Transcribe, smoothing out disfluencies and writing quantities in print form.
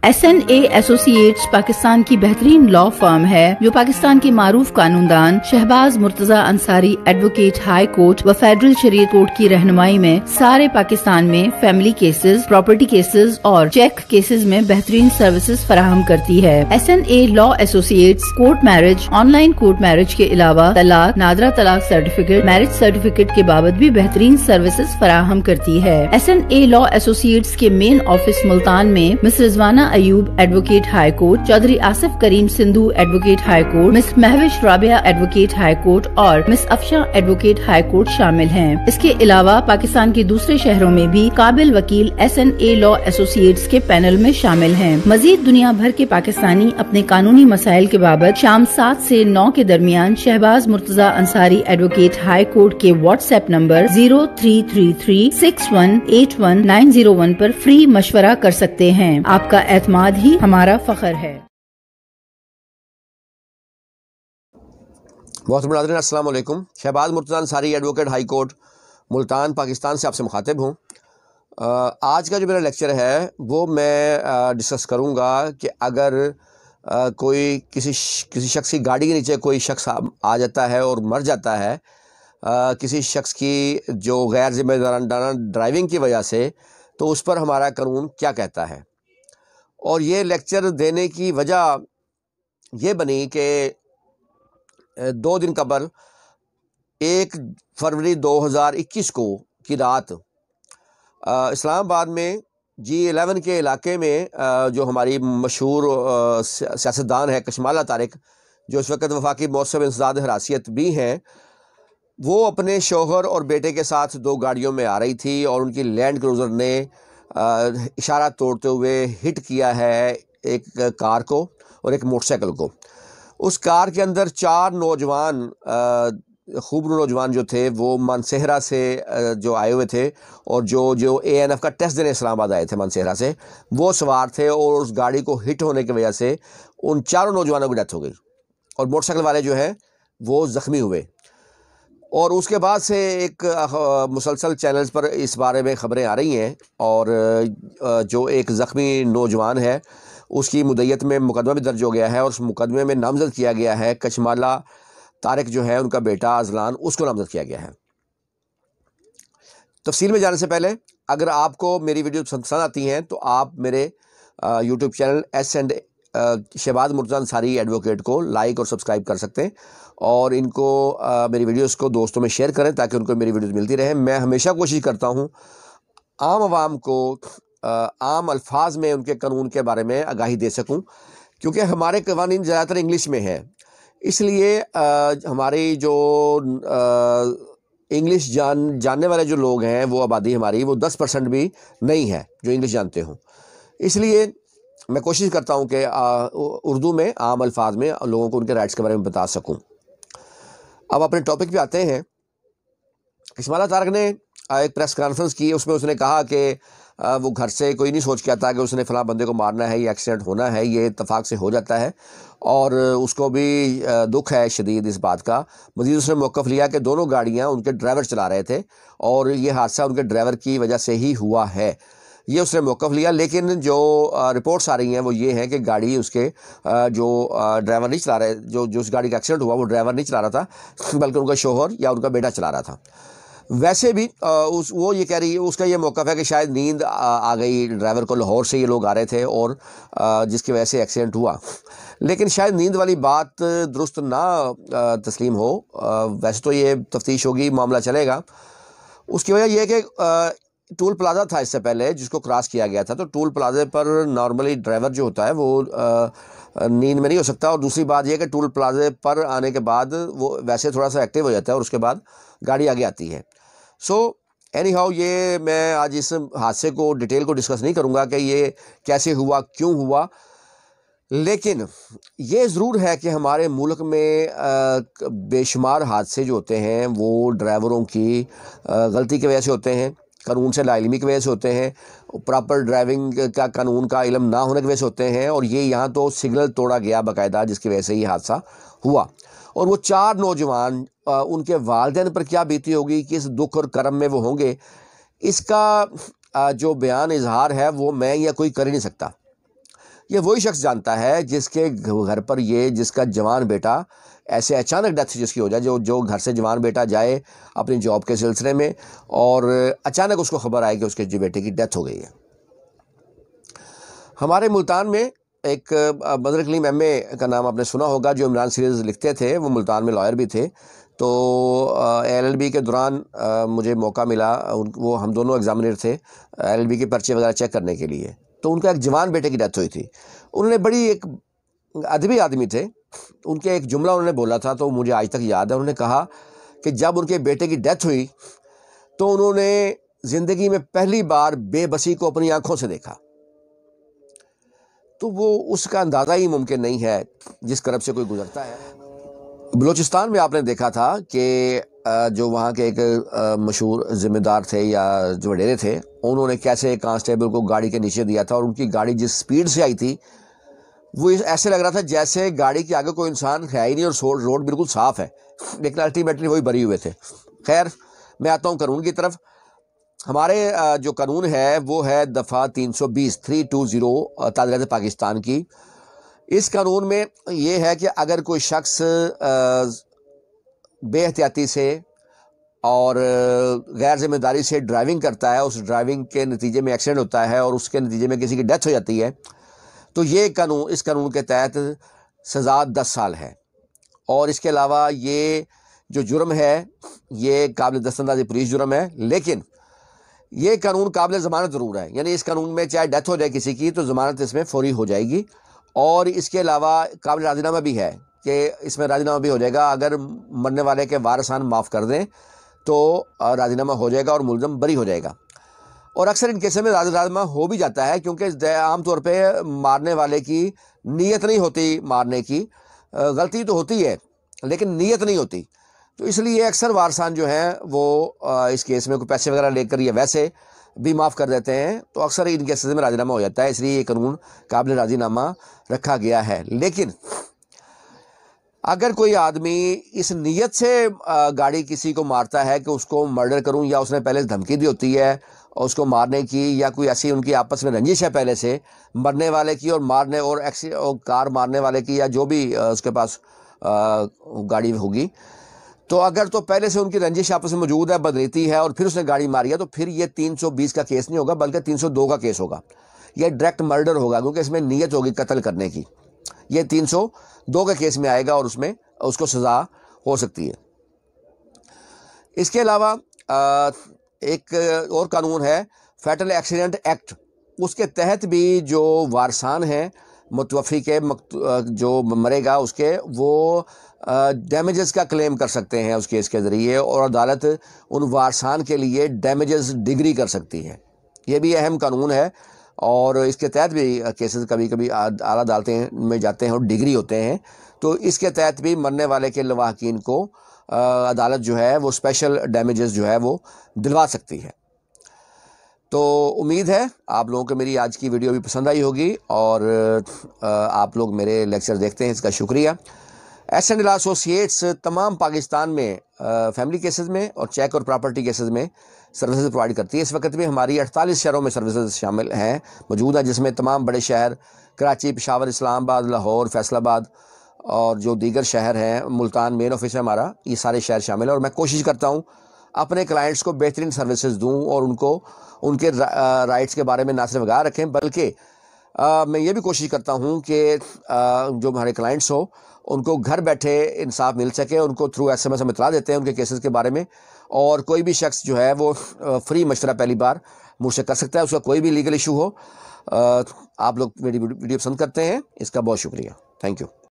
SNA associates Pakistan की बेहतरीन law firm है जो पाकिस्तान के मारूफ कानूनदान Shahbaz Murtaza Ansari advocate high court व फेडरल शरीयत कोर्ट की रहनुमाई में सारे पाकिस्तान में फैमिली केसेस, प्रॉपर्टी केसेस और चेक केसेस में बेहतरीन सर्विसेज फराहम करती है। SNA law associates court marriage, online court marriage के अलावा तलाक, नादरा तलाक सर्टिफिकेट, मैरिज सर्टिफिकेट के बाबत भी बेहतरीन सर्विसेज फराहम करती है। SNA लॉ एसोसिएट्स के मेन ऑफिस मुल्तान में miss Rizwana Ayub advocate high court, Chaudhry Asif Karim Sindhu advocate high court, miss Mahwish Rabia advocate high court और miss Afsha advocate high court शामिल हैं। इसके अलावा पाकिस्तान के दूसरे शहरों में भी काबिल वकील SNA लॉ एसोसिएट्स के पैनल में शामिल हैं। मजीद दुनिया भर के पाकिस्तानी अपने कानूनी मसाइल के बाबत शाम 7 से 9 के दरमियान Shahbaz Murtaza Ansari advocate high court के व्हाट्सएप नंबर 0333618191 पर फ्री मशवरा कर सकते हैं। आपका एतमाद ही हमारा फख्र है। बहुत नाज़रीन, अस्सलाम वालेकुम। Shahbaz Murtaza Ansari advocate high court Multan Pakistan से आपसे मुखातिब हूँ। आज का जो मेरा लेक्चर है वो मैं डिस्कस करूँगा कि अगर कोई किसी शख्स की गाड़ी के नीचे कोई शख्स आ जाता है और मर जाता है किसी शख्स की जो गैर जिम्मेदाराना ड्राइविंग की वजह से, तो उस पर हमारा कानून क्या कहता है। और ये लेक्चर देने की वजह ये बनी कि 2 दिन कबल 1 फरवरी 2021 को की रात इस्लामाबाद में G11 के इलाके में जो हमारी मशहूर सियासतदान है कशमाला तारिक, जो इस वक्त वफाकी मौसम इंसदाद हरासियत भी हैं, वो अपने शौहर और बेटे के साथ 2 गाड़ियों में आ रही थी और उनकी लैंड क्रूज़र ने इशारा तोड़ते हुए हिट किया है एक कार को और एक मोटरसाइकिल को। उस कार के अंदर 4 नौजवान खूब नौजवान जो थे वो मानसेहरा से जो आए हुए थे और जो ANF का टेस्ट देने इस्लामाबाद आए थे मानसेहरा से, वो सवार थे और उस गाड़ी को हिट होने की वजह से उन 4 नौजवानों की डेथ हो गई और मोटरसाइकिल वाले जो हैं वो ज़ख्मी हुए। और उसके बाद से एक मुसलसल चैनल्स पर इस बारे में ख़बरें आ रही हैं और जो एक ज़ख्मी नौजवान है उसकी मुद्दत में मुकदमा भी दर्ज हो गया है और उस मुकदमे में नामज़द किया गया है कशमाला तारिक जो है उनका बेटा अजलान, उसको नामज़द किया गया है। तफसील में जाने से पहले अगर आपको मेरी वीडियो पसंद आती हैं तो आप मेरे YouTube channel Shahbaz Murtaza Ansari advocate को लाइक और सब्सक्राइब कर सकते हैं और इनको मेरी वीडियोस को दोस्तों में शेयर करें ताकि उनको मेरी वीडियोस मिलती रहे। मैं हमेशा कोशिश करता हूं आम आवाम को आम अल्फाज में उनके कानून के बारे में आगाही दे सकूं, क्योंकि हमारे कवानीन ज़्यादातर इंग्लिश में है, इसलिए हमारी जो इंग्लिश जानने वाले जो लोग हैं वो आबादी हमारी वो 10% भी नहीं है जो इंग्लिश जानते हों। इसलिए मैं कोशिश करता हूं कि उर्दू में आम अल्फाज में लोगों को उनके राइट्स के बारे में बता सकूं। अब अपने टॉपिक पे आते हैं। कशमाला तारिक ने एक प्रेस कॉन्फ्रेंस की, उसमें उसने कहा कि वो घर से कोई नहीं सोच के आता कि उसने फ़लाँ बंदे को मारना है, ये एक्सीडेंट होना है, ये इत्तफाक से हो जाता है और उसको भी दुख है शदीद इस बात का। मज़ीद उसने मौक़िफ़ लिया कि दोनों गाड़ियाँ उनके ड्राइवर चला रहे थे और ये हादसा उनके ड्राइवर की वजह से ही हुआ है, ये उसने मौक़िफ़ लिया। लेकिन जो रिपोर्ट्स आ रही हैं वो ये हैं कि गाड़ी उसके जो ड्राइवर नहीं चला रहे, जो उस गाड़ी का एक्सीडेंट हुआ वो ड्राइवर नहीं चला रहा था बल्कि उनका शौहर या उनका बेटा चला रहा था। वैसे भी वो ये कह रही है, उसका ये मौक़िफ़ है कि शायद नींद आ गई ड्राइवर को, लाहौर से ये लोग आ रहे थे और जिसकी वजह से एक्सीडेंट हुआ। लेकिन शायद नींद वाली बात दुरुस्त ना तस्लीम हो। वैसे तो ये तफ्तीश होगी, मामला चलेगा। उसकी वजह यह है कि टूल प्लाज़ा था इससे पहले जिसको क्रॉस किया गया था, तो टूल प्लाज़े पर नॉर्मली ड्राइवर जो होता है वो नींद में नहीं हो सकता। और दूसरी बात यह कि टूल प्लाज़े पर आने के बाद वो वैसे थोड़ा सा एक्टिव हो जाता है और उसके बाद गाड़ी आगे आती है। सो एनी हाउ, ये मैं आज इस हादसे को डिटेल को डिस्कस नहीं करूँगा कि ये कैसे हुआ, क्यों हुआ, लेकिन ये ज़रूर है कि हमारे मुल्क में बेशुमार हादसे जो होते हैं वो ड्राइवरों की गलती की वजह से होते हैं, कानून से लाइलमी की वजह से होते हैं, प्रॉपर ड्राइविंग का कानून का इल्म ना होने की वजह से होते हैं। और ये यहाँ तो सिग्नल तोड़ा गया बाकायदा जिसकी वजह से ये हादसा हुआ। और वो 4 नौजवान उनके वालिदैन पर क्या बीती होगी, किस दुख और करम में वो होंगे, इसका जो बयान इजहार है वो मैं या कोई कर ही नहीं सकता। یہ وہی شخص جانتا ہے جس کے گھر پر جس کا جوان بیٹا ایسے اچانک ڈیتھ جس کی ہو جائے، جو گھر سے جوان بیٹا جائے اپنی جاب کے سلسلے میں اور اچانک اس کو خبر آئے کہ اس کے بیٹے کی ڈیتھ ہو گئی ہے۔ ہمارے ملتان میں ایک بدر کلیم ایم اے کا نام آپ نے سنا ہوگا، جو عمران سیریز لکھتے تھے، وہ ملتان میں لائر بھی تھے۔ تو LLB کے دوران مجھے موقع ملا، وہ ہم دونوں ایگزامینر تھے LLB کے پرچے وغیرہ چیک کرنے کے لیے۔ تو ان کا ایک جوان بیٹے کی ڈیتھ ہوئی تھی۔ انہوں نے بڑی ایک ادبی آدمی تھے، ان کے ایک جملہ انہوں نے بولا تھا تو مجھے آج تک یاد ہے۔ انہوں نے کہا کہ جب ان کے بیٹے کی ڈیتھ ہوئی تو انہوں نے زندگی میں پہلی بار بے بسی کو اپنی آنکھوں سے دیکھا۔ تو وہ اس کا اندازہ ہی ممکن نہیں ہے جس کرب سے کوئی گزرتا ہے۔ بلوچستان میں آپ نے دیکھا تھا کہ جو وہاں کے ایک مشہور ذمہ دار تھے یا جو وڈیرے تھے، انہوں نے کیسے کانسٹیبل کو گاڑی کے نیچے دیا تھا، اور ان کی گاڑی جس سپیڈ سے آئی تھی وہ ایسے لگ رہا تھا جیسے گاڑی کے آگے کوئی انسان ہے ہی نہیں اور روڈ بالکل صاف ہے، لیکن الٹیمیٹلی وہی بری ہوئے تھے۔ خیر، میں آتا ہوں قانون کی طرف۔ ہمارے جو قانون ہے وہ ہے دفعہ 320 تعزیرات پاکستان کی۔ اس قانون میں یہ ہے کہ اگر کوئی شخص بے احتیاطی سے اور غیر ذمہ داری سے ڈرائیونگ کرتا ہے، اس ڈرائیونگ کے نتیجے میں ایکسیڈنٹ ہوتا ہے اور اس کے نتیجے میں کسی کی ڈیتھ ہو جاتی ہے، تو اس قانون کے تحت سزا 10 سال ہے۔ اور اس کے علاوہ یہ جو جرم ہے یہ قابل دستاندازی پولیس جرم ہے، لیکن یہ قانون قابل ضمانت ضرور ہے، یعنی اس قانون میں چاہے ڈیتھ ہو جائے کسی کی تو ضمانت اس میں فوری ہو جائے گی۔ اور اس کے علاوہ قابل راضی نامہ بھی ہے کہ اس میں راضی نامہ بھی ہو جائے گا، اگر مرنے والے کے وارثان معاف کر دیں تو راضی نامہ ہو جائے گا اور ملزم بری ہو جائے گا۔ اور اکثر ان کیسوں میں راضی نامہ ہو بھی جاتا ہے، کیونکہ عام طور پہ مارنے والے کی نیت نہیں ہوتی، مارنے کی غلطی تو ہوتی ہے لیکن نیت نہیں ہوتی، تو اس لیے اکثر وارثان جو ہیں وہ اس کیس میں کوئی پیسے وغیرہ لے کر یا ویسے بھی معاف کر دیتے ہیں، تو اکثر ان کیسز میں راضی نامہ ہو جاتا ہے، اس لیے یہ قانون قابل راضی نامہ رکھا گیا ہے۔ لیکن اگر کوئی آدمی اس نیت سے گاڑی کسی کو مارتا ہے کہ اس کو مرڈر کروں، یا اس نے پہلے دھمکی دی ہوتی ہے اور اس کو مارنے کی، یا کوئی ایسی ان کی آپس میں رنجش ہے پہلے سے مرنے والے کی اور مارنے اور کار مارنے والے کی، یا جو بھی اس کے پاس گاڑی ہوگی، تو اگر تو پہلے سے ان کی رنجش آپس میں موجود ہے، بدنیتی ہے، اور پھر اس نے گاڑی ماری ہے، تو پھر یہ 320 کا کیس نہیں ہوگا بلکہ 302 کا کیس ہوگا۔ یہ ڈائریکٹ مرڈر ہوگا، کیونکہ اس میں نیت ہوگی قتل کرنے کی۔ یہ 302 کے کیس میں آئے گا اور اس میں اس کو سزا ہو سکتی ہے۔ اس کے علاوہ ایک اور قانون ہے فیٹل ایکسیڈنٹ ایکٹ، اس کے تحت بھی جو وارثان ہیں متوفی کے، جو مرے گا اس کے، وہ ڈیمیجز کا کلیم کر سکتے ہیں اس کیس کے ذریعے، اور عدالت ان وارثان کے لیے ڈیمیجز ڈگری کر سکتی ہے۔ یہ بھی اہم قانون ہے، اور اس کے تحت بھی کیسز کبھی کبھی اعلیٰ عدالتیں میں جاتے ہیں اور ڈگری ہوتے ہیں، تو اس کے تحت بھی مرنے والے کے لواحقین کو عدالت جو ہے وہ اسپیشل ڈیمیجز جو ہے وہ دلوا سکتی ہے۔ تو امید ہے آپ لوگوں کو میری آج کی ویڈیو بھی پسند آئی ہوگی، اور آپ لوگ میرے لیکچر دیکھتے ہیں، اس کا شکریہ۔ S&L ایسوسیٹس تمام پاکستان میں فیملی کیسز میں اور چیک اور پراپرٹی کیسز میں سروسز پرووائڈ کرتی ہے۔ اس وقت بھی ہماری 48 شہروں میں سروسز شامل ہیں، موجود ہیں، جس میں تمام بڑے شہر کراچی، پشاور، اسلام آباد، لاہور، فیصل آباد اور جو دیگر شہر ہیں، ملتان مین آفس ہے ہمارا، یہ سارے شہر شامل ہیں۔ اور میں کوشش کرتا ہوں اپنے کلائنٹس کو بہترین سروسز دوں اور ان کو ان کے رائٹس کے بارے میں نہ صرف آگاہ رکھیں، بلکہ میں یہ بھی کوشش کرتا ہوں کہ جو ہمارے کلائنٹس ہو ان کو گھر بیٹھے انصاف مل سکے۔ ان کو تھرو SMS ہم اطلاع دیتے ہیں ان کے کیسز کے بارے میں، اور کوئی بھی شخص جو ہے وہ فری مشورہ پہلی بار مجھ سے کر سکتا ہے، اس کا کوئی بھی لیگل ایشو ہو۔ آپ لوگ میری ویڈیو پسند کرتے ہیں، اس کا بہت شکریہ، تھینک یو۔